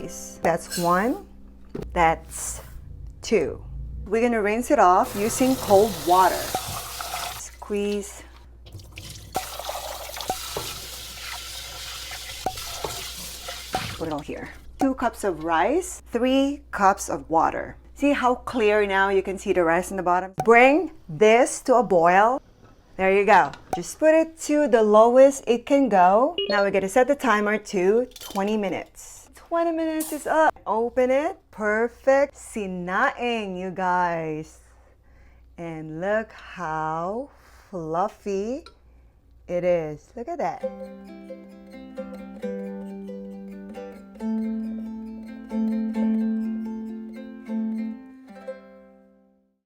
rice. That's 1. That's 2. We're gonna rinse it off using cold water. Squeeze. Put it all here. 2 cups of rice, 3 cups of water. See how clear now you can see the rice in the bottom? Bring this to a boil. There you go. Just put it to the lowest it can go. Now we're gonna set the timer to 20 minutes. 20 minutes is up. Open it. Perfect. Sinaing, you guys. And look how fluffy it is. Look at that.